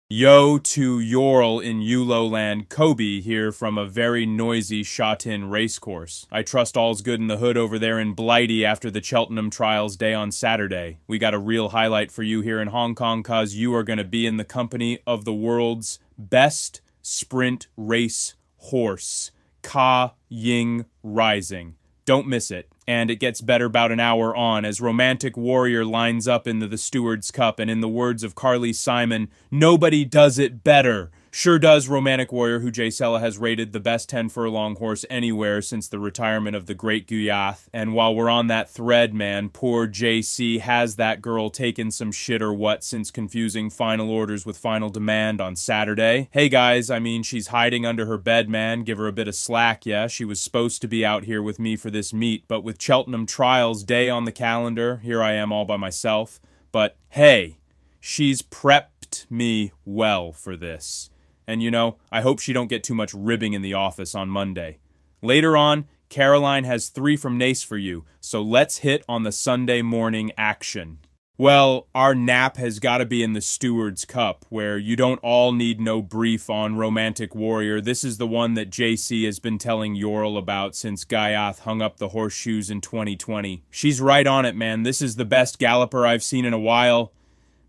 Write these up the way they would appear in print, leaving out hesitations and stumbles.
Yo to Yorl in Yulo land, Koby here from a very noisy Sha Tin racecourse. I trust all's good in the hood over there in Blighty after the Cheltenham Trials day on Saturday. We got a real highlight for you here in Hong Kong cause you are going to be in the company of the world's best sprint race horse, Ka Ying Rising. Don't miss it. And it gets better about an hour on as Romantic Warrior lines up into the Stewards Cup, and in the words of Carly Simon, nobody does it better. Sure does Romantic Warrior, who Jay Sella has rated the best 10 furlong horse anywhere since the retirement of the great Guyath. And while we're on that thread, man, poor JC has that girl taken some shit or what since confusing final orders with final demand on Saturday. Hey guys, I mean, she's hiding under her bed, man. Give her a bit of slack, yeah? She was supposed to be out here with me for this meet, but with Cheltenham Trials Day on the calendar, here I am all by myself. But hey, she's prepped me well for this. And you know, I hope she don't get too much ribbing in the office on Monday. Later on, Caroline has 3 from Naas for you, so let's hit on the Sunday morning action. Well, our nap has got to be in the Stewards Cup, where you don't all need no brief on Romantic Warrior. This is the one that JC has been telling Yorl about since Guyath hung up the horseshoes in 2020. She's right on it, man. This is the best galloper I've seen in a while.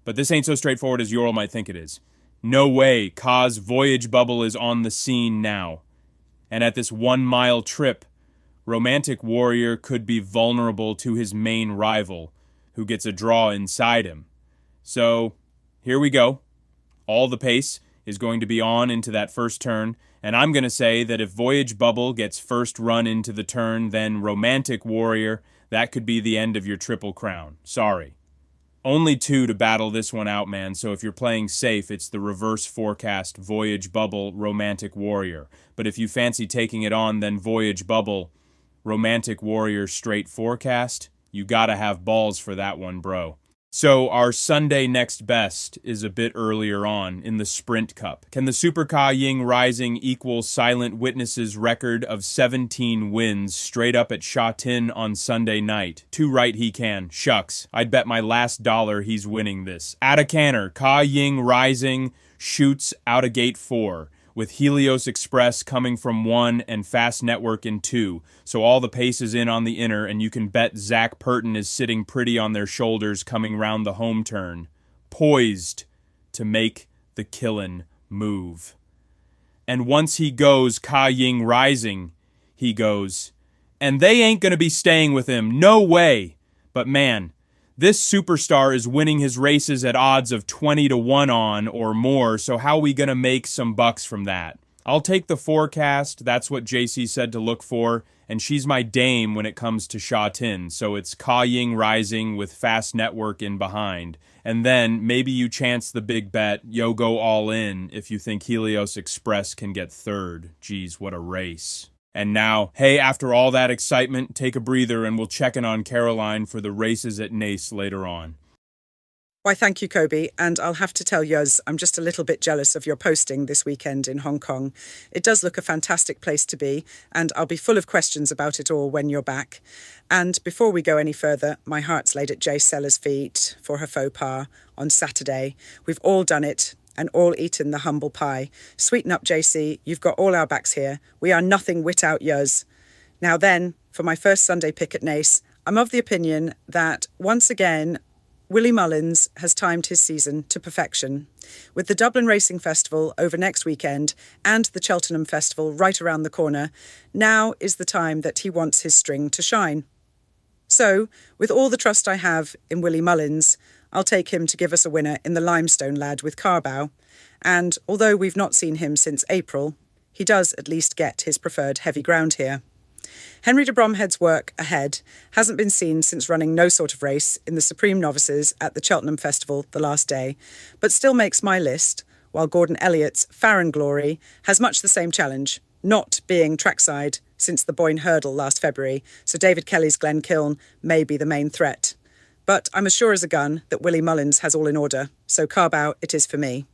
But this ain't so straightforward as Yorl might think it is. No way, Ka's voyage bubble is on the scene now. And at this 1-mile trip, Romantic Warrior could be vulnerable to his main rival, who gets a draw inside him. So, here we go. All the pace is going to be on into that first turn, and I'm going to say that if Voyage Bubble gets first run into the turn, then Romantic Warrior, that could be the end of your Triple Crown. Sorry. Only 2 to battle this one out, man, so if you're playing safe, it's the reverse forecast Voyage Bubble Romantic Warrior. But if you fancy taking it on, then Voyage Bubble Romantic Warrior straight forecast, you gotta have balls for that one, bro. So our Sunday next best is a bit earlier on in the Sprint Cup. Can the Super Ka Ying Rising equal Silent Witness's record of 17 wins straight up at Sha Tin on Sunday night? Too right he can. Shucks. I'd bet my last dollar he's winning this. At a canner, Ka Ying Rising shoots out of gate 4. With Helios Express coming from 1 and Fast Network in 2. So all the pace is in on the inner, and you can bet Zach Purton is sitting pretty on their shoulders coming round the home turn, poised to make the killin' move. And once he goes Ka Ying Rising, he goes, and they ain't gonna be staying with him, no way. But man, this superstar is winning his races at odds of 20 to 1 on or more, so how are we going to make some bucks from that? I'll take the forecast, that's what JC said to look for, and she's my dame when it comes to Sha Tin, so it's Ka Ying Rising with Fast Network in behind. And then maybe you chance the big bet, yo go all in, if you think Helios Express can get 3rd. Geez, what a race. And now, hey, after all that excitement, take a breather and we'll check in on Caroline for the races at Naas later on. Why, thank you, Koby. And I'll have to tell Yuz, I'm just a little bit jealous of your posting this weekend in Hong Kong. It does look a fantastic place to be, and I'll be full of questions about it all when you're back. And before we go any further, my heart's laid at Jay Sella's feet for her faux pas on Saturday. We've all done it. And all eaten the humble pie. Sweeten up, JC. You've got all our backs here. We are nothing without Yuz. Now then, for my first Sunday pick at Naas, I'm of the opinion that, once again, Willie Mullins has timed his season to perfection. With the Dublin Racing Festival over next weekend and the Cheltenham Festival right around the corner, now is the time that he wants his string to shine. So, with all the trust I have in Willie Mullins, I'll take him to give us a winner in the Limestone Lad with Carbow, and although we've not seen him since April, he does at least get his preferred heavy ground here. Henry de Bromhead's work ahead hasn't been seen since running no sort of race in the Supreme Novices at the Cheltenham Festival the last day, but still makes my list, while Gordon Elliott's Farron Glory has much the same challenge, not being trackside since the Boyne Hurdle last February, so David Kelly's Glen Kiln may be the main threat. But I'm as sure as a gun that Willie Mullins has all in order, so Carbow it is for me.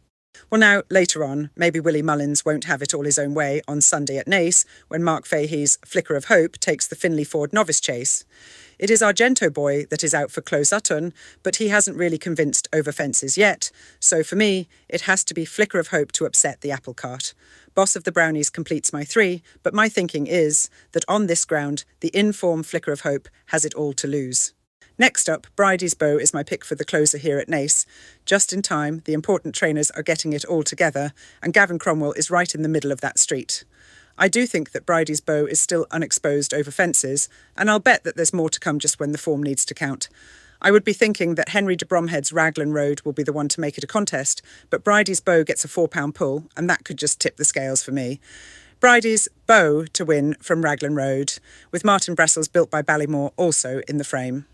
Well, now, later on, maybe Willie Mullins won't have it all his own way on Sunday at Naas when Mark Fahey's Flicker of Hope takes the Finley Ford Novice Chase. It is Argento Boy that is out for Close Sutton, but he hasn't really convinced over fences yet, so for me, it has to be Flicker of Hope to upset the apple cart. Boss of the Brownies completes my 3, but my thinking is that on this ground, the in-form Flicker of Hope has it all to lose. Next up, Bridie's Bow is my pick for the closer here at Naas. Just in time, the important trainers are getting it all together, and Gavin Cromwell is right in the middle of that street. I do think that Bridie's Bow is still unexposed over fences, and I'll bet that there's more to come just when the form needs to count. I would be thinking that Henry de Bromhead's Raglan Road will be the one to make it a contest, but Bridie's Bow gets a £4 pull, and that could just tip the scales for me. Bridie's Bow to win from Raglan Road, with Martin Brassel's Built by Ballymore also in the frame.